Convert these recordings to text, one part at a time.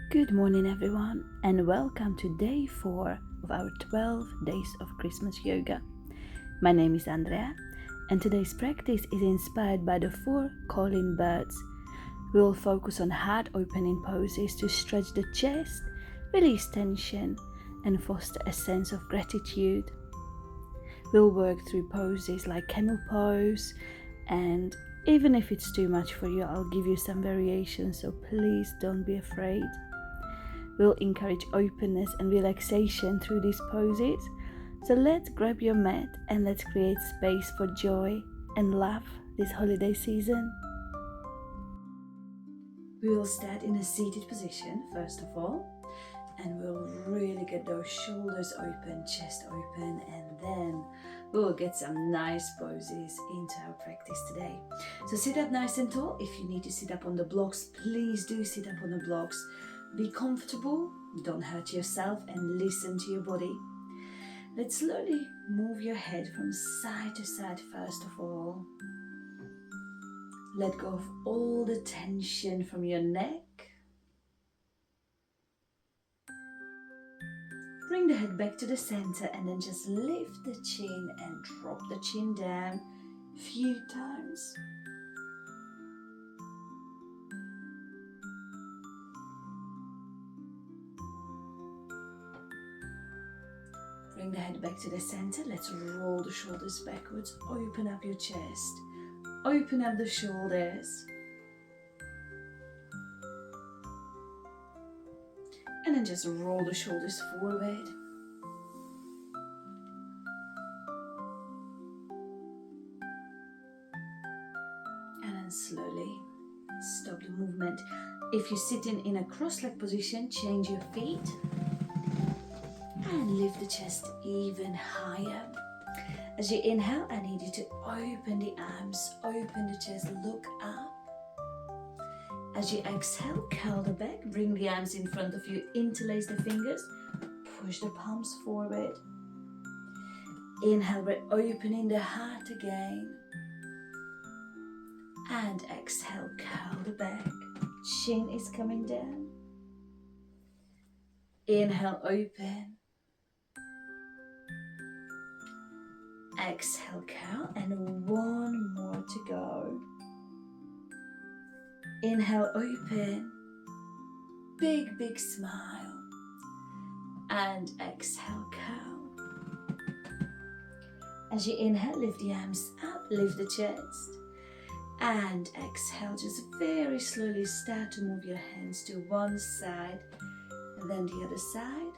Good morning, everyone, and welcome to day 4 of our 12 days of Christmas yoga. My name is Andrea, and today's practice is inspired by the 4 calling birds. We will focus on heart opening poses to stretch the chest, release tension, and foster a sense of gratitude. We'll work through poses like camel pose, and even if it's too much for you, I'll give you some variations, so please don't be afraid. We'll encourage openness and relaxation through these poses. So let's grab your mat and let's create space for joy and love this holiday season. We will start in a seated position first of all, and we'll really get those shoulders open, chest open, and then we'll get some nice poses into our practice today. So sit up nice and tall. If you need to sit up on the blocks, please do sit up on the blocks. Be comfortable, don't hurt yourself, and listen to your body. Let's slowly move your head from side to side first of all. Let go of all the tension from your neck. Bring the head back to the center and then just lift the chin and drop the chin down a few times. Bring the head back to the center. Let's roll the shoulders backwards. Open up your chest. Open up the shoulders. And then just roll the shoulders forward. And then slowly stop the movement. If you're sitting in a cross-leg position, change your feet. And lift the chest even higher. As you inhale, I need you to open the arms, open the chest, look up. As you exhale, curl the back, bring the arms in front of you, interlace the fingers, push the palms forward. Inhale, we're opening the heart again. And exhale, curl the back, chin is coming down. Inhale, open. Exhale, curl, and one more to go. Inhale, open. Big, big smile. And exhale, curl. As you inhale, lift the arms up, lift the chest. And exhale, just very slowly start to move your hands to one side and then the other side.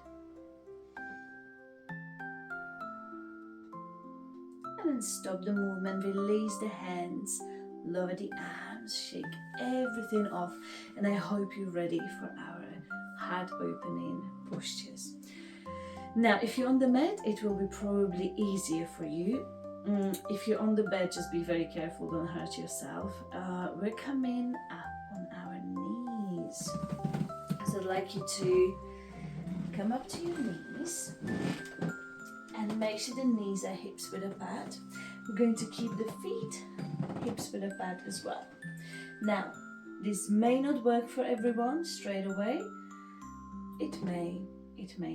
And then stop the movement, release the hands, lower the arms, shake everything off, and I hope you're ready for our heart opening postures. Now, if you're on the mat, it will be probably easier for you. If you're on the bed, just be very careful, don't hurt yourself. We're coming up on our knees. So I'd like you to come up to your knees. And make sure the knees are hips width apart. We're going to keep the feet hips width apart as well. Now, this may not work for everyone straight away. It may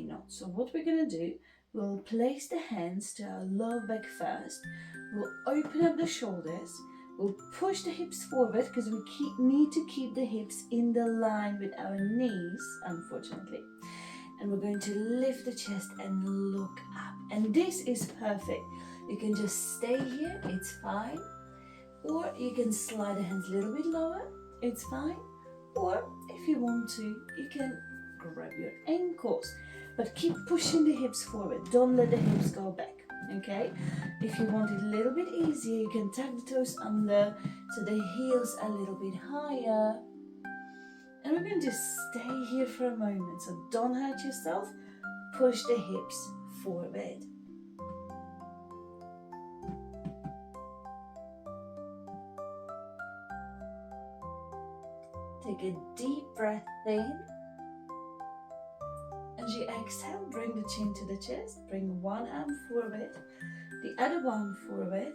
not. So what we're going to do, we'll place the hands to our lower back first. We'll open up the shoulders. We'll push the hips forward because we need to keep the hips in the line with our knees, unfortunately. And we're going to lift the chest and look up. And this is perfect. You can just stay here, it's fine. Or you can slide the hands a little bit lower, it's fine. Or if you want to, you can grab your ankles. But keep pushing the hips forward. Don't let the hips go back, okay? If you want it a little bit easier, you can tuck the toes under so the heels are a little bit higher. And we're going to stay here for a moment, so don't hurt yourself. Push the hips forward. Take a deep breath in. As you exhale, bring the chin to the chest. Bring one arm forward, the other one forward.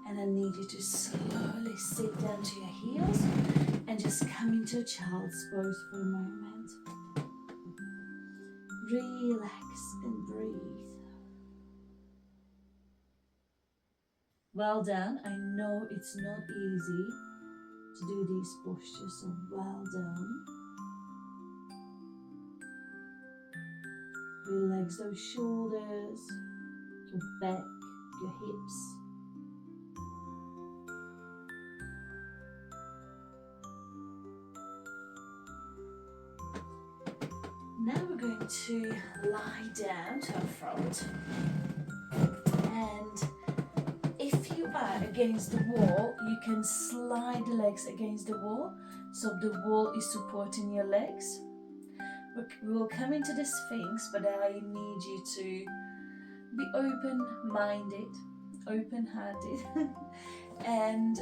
And I need you to slowly sit down to your heels and just come into child's pose for a moment. Relax and breathe. Well done. I know it's not easy to do these postures, so well done. Relax those shoulders, your back, your hips. Now we're going to lie down to our front, and if you are against the wall, you can slide the legs against the wall, so the wall is supporting your legs. We will come into the Sphinx, but I need you to be open-minded, open-hearted, and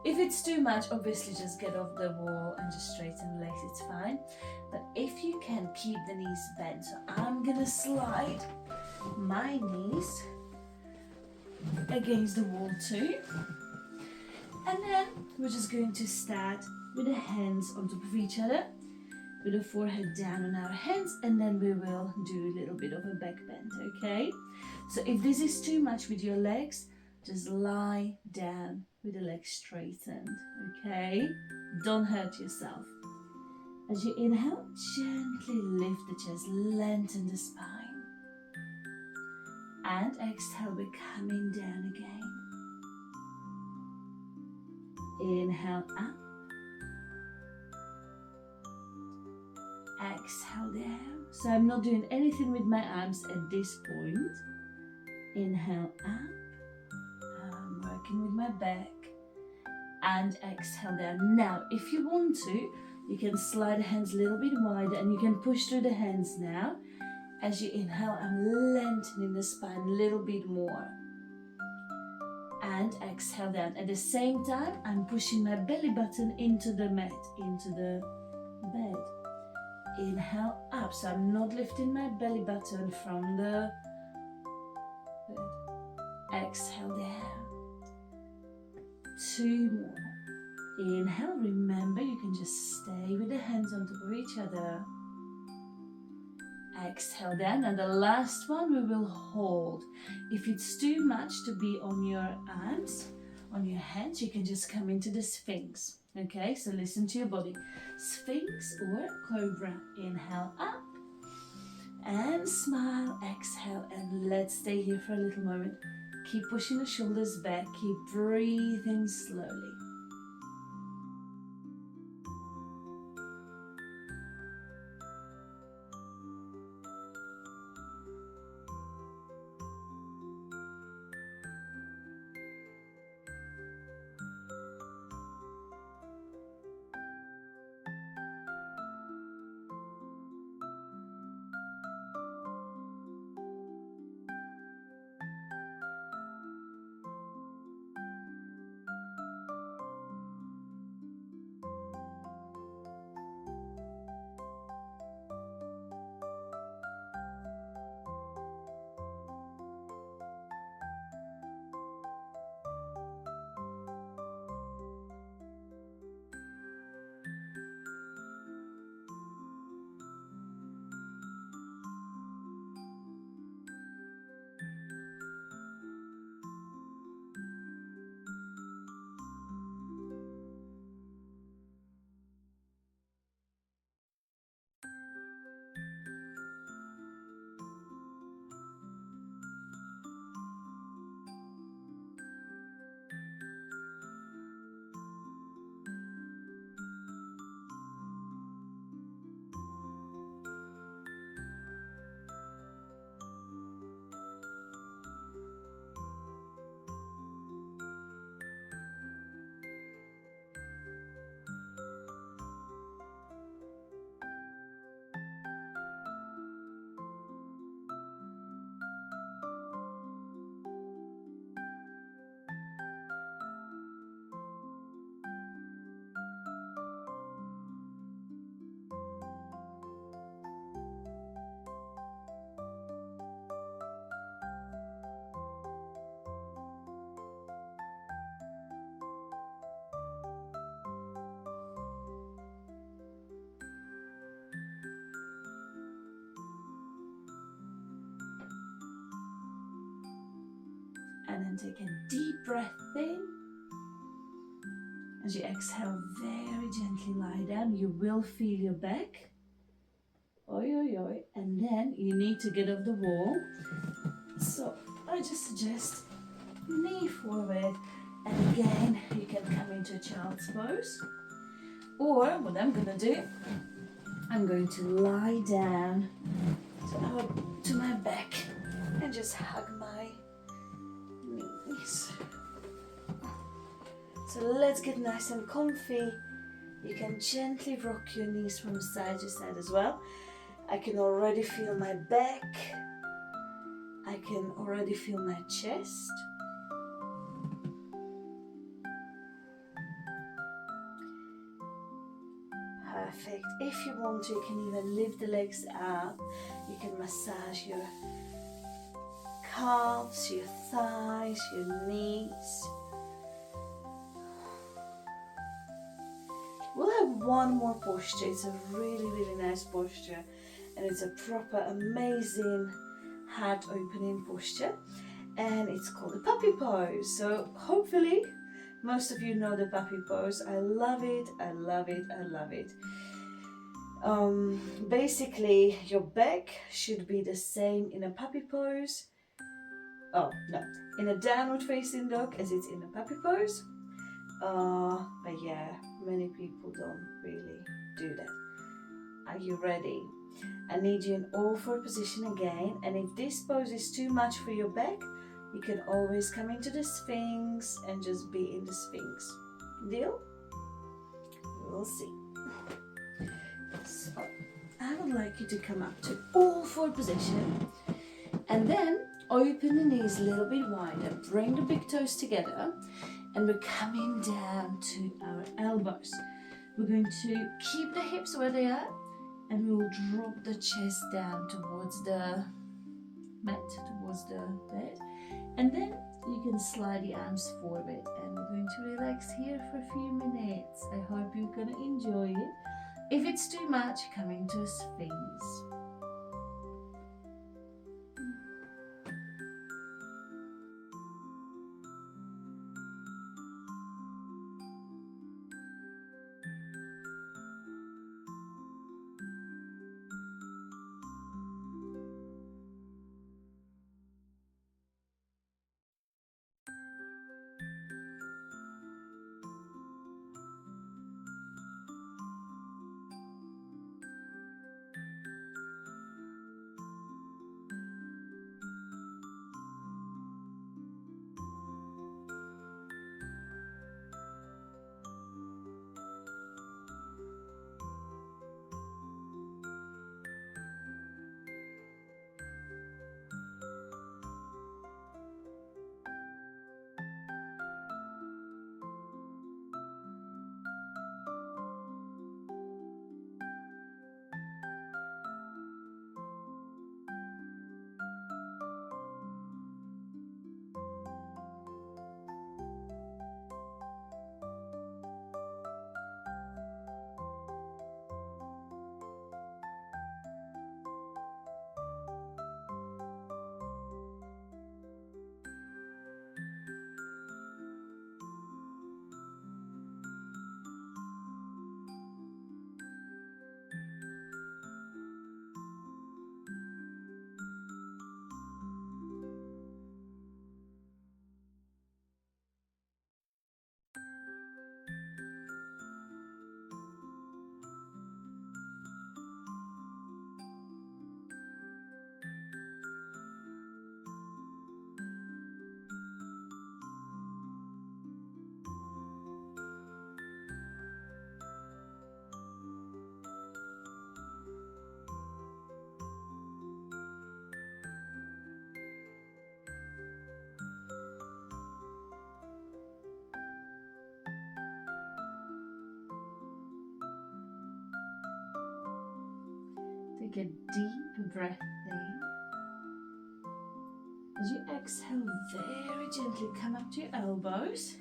if it's too much, obviously just get off the wall and just straighten the legs, it's fine. But if you can, keep the knees bent. So I'm gonna slide my knees against the wall too. And then we're just going to start with the hands on top of each other, with the forehead down on our hands, and then we will do a little bit of a back bend, okay? So if this is too much with your legs, just lie down with the legs straightened, okay? Don't hurt yourself. As you inhale, gently lift the chest, lengthen the spine. And exhale, we're coming down again. Inhale up. Exhale down. So I'm not doing anything with my arms at this point. Inhale up. I'm working with my back. And exhale down. Now, if you want to, you can slide the hands a little bit wider and you can push through the hands now. As you inhale, I'm lengthening the spine a little bit more. And exhale down. At the same time, I'm pushing my belly button into the mat, into the bed. Inhale up, so I'm not lifting my belly button from the bed. Exhale down. 2 more. Inhale, remember you can just stay with the hands on top of each other. Exhale down, and the last one we will hold. If it's too much to be on your arms, on your hands, you can just come into the Sphinx. Okay, so listen to your body. Sphinx or Cobra. Inhale up and smile. Exhale, and let's stay here for a little moment. Keep pushing the shoulders back. Keep breathing slowly. And then take a deep breath in. As you exhale, very gently lie down. You will feel your back. Oi, oi, oi. And then you need to get off the wall. So I just suggest knee forward. And again, you can come into a child's pose. Or what I'm going to do, I'm going to lie down to my back and just hug my knees. So let's get nice and comfy. You can gently rock your knees from side to side as well. I can already feel my back. I can already feel my chest. Perfect. If you want to, you can even lift the legs up. You can massage your calves, your thighs, your knees. We'll have one more posture. It's a really, really nice posture. And it's a proper, amazing heart opening posture. And it's called the puppy pose. So hopefully most of you know the puppy pose. I love it, I love it, I love it. Basically, your back should be the same in a puppy pose. Oh, no. In a downward facing dog as it's in a puppy pose. But yeah, many people don't really do that. Are you ready? I need you in all four position again. And if this pose is too much for your back, you can always come into the Sphinx and just be in the Sphinx. Deal? We'll see. So, I would like you to come up to all four position and then open the knees a little bit wider. Bring the big toes together and we're coming down to our elbows. We're going to keep the hips where they are and we will drop the chest down towards the mat, towards the bed. And then you can slide the arms forward and we're going to relax here for a few minutes. I hope you're going to enjoy it. If it's too much, come into a Sphinx. Take a deep breath in. As you exhale, very gently come up to your elbows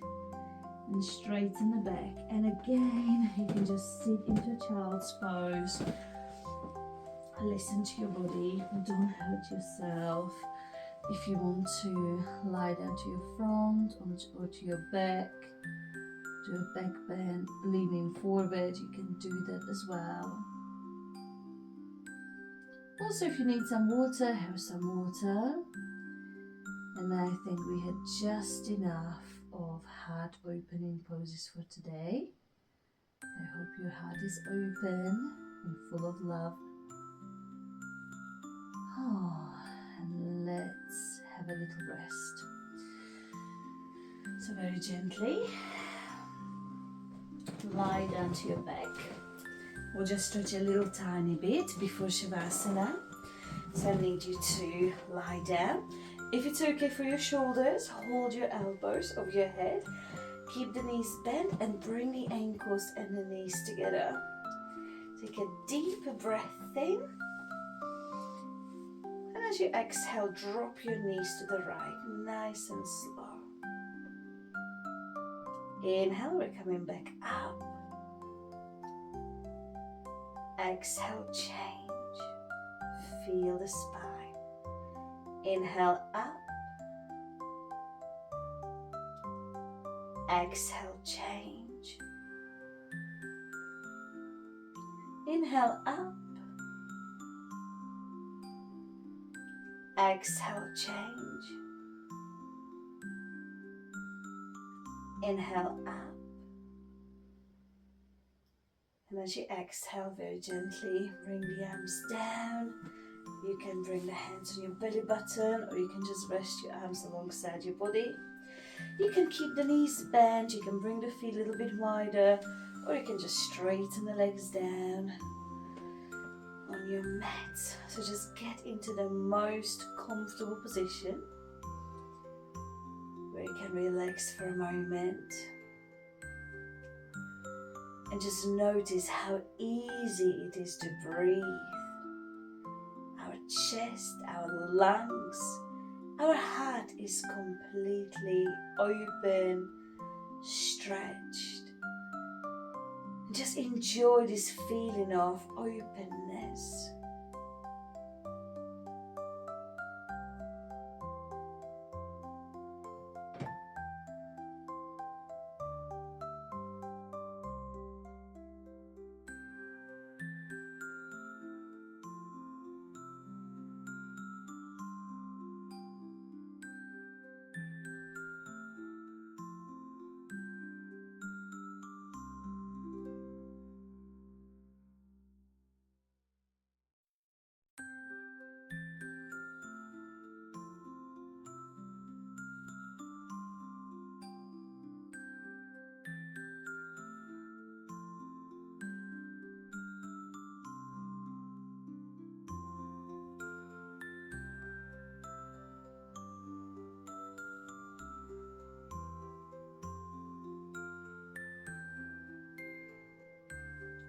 and straighten the back. And again, you can just sit into a child's pose. Listen to your body, don't hurt yourself. If you want to lie down to your front or to your back, do a back bend, leaning forward, you can do that as well. Also, if you need some water, have some water. And I think we had just enough of heart opening poses for today. I hope your heart is open and full of love. Oh, and let's have a little rest. So very gently, lie down to your back. We'll just stretch a little tiny bit before Shavasana. So I need you to lie down. If it's okay for your shoulders, hold your elbows over your head. Keep the knees bent and bring the ankles and the knees together. Take a deep breath in. And as you exhale, drop your knees to the right, nice and slow. Inhale, we're coming back up. Exhale, change. Feel the spine. Inhale, up. Exhale, change. Inhale, up. Exhale, change. Inhale, up. And as you exhale, very gently bring the arms down. You can bring the hands on your belly button, or you can just rest your arms alongside your body. You can keep the knees bent, you can bring the feet a little bit wider, or you can just straighten the legs down on your mat. So just get into the most comfortable position where you can relax for a moment. And just notice how easy it is to breathe. Our chest, our lungs, our heart is completely open, stretched. Just enjoy this feeling of openness.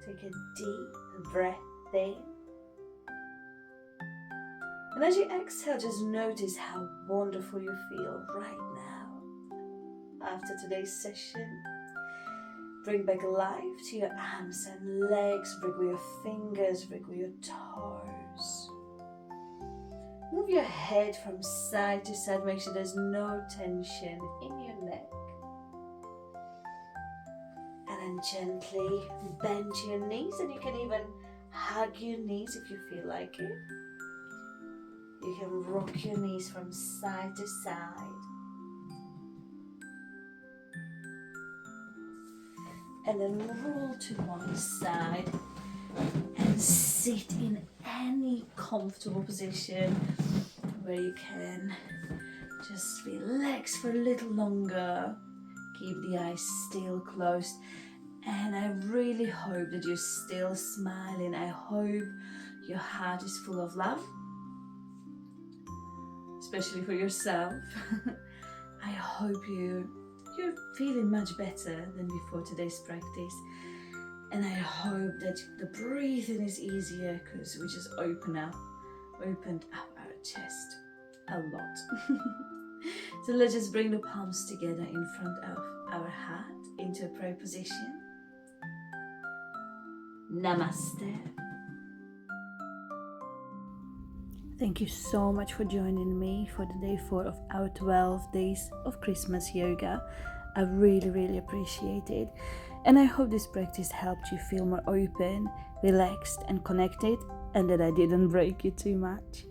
Take a deep breath in. And as you exhale, just notice how wonderful you feel right now. After today's session, bring back life to your arms and legs. Wriggle your fingers, wriggle your toes. Move your head from side to side. Make sure there's no tension in your neck. And gently bend your knees, and you can even hug your knees if you feel like it. You can rock your knees from side to side. And then roll to one side and sit in any comfortable position where you can just relax for a little longer. Keep the eyes still closed. And I really hope that you're still smiling. I hope your heart is full of love, especially for yourself. I hope you're feeling much better than before today's practice. And I hope that the breathing is easier because we just opened up our chest a lot. So let's just bring the palms together in front of our heart into a prayer position. Namaste. Thank you so much for joining me for the day 4 of our 12 days of Christmas yoga. I really appreciate it. And I hope this practice helped you feel more open, relaxed, and connected, and that I didn't break you too much.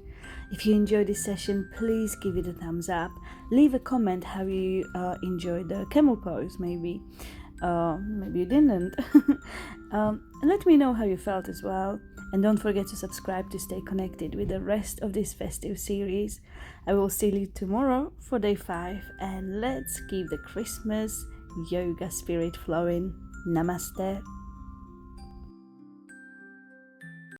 If you enjoyed this session, please give it a thumbs up. Leave a comment how you enjoyed the camel pose, maybe. Maybe you didn't. And let me know how you felt as well. And don't forget to subscribe to stay connected with the rest of this festive series. I will see you tomorrow for day 5, and let's keep the Christmas yoga spirit flowing. Namaste.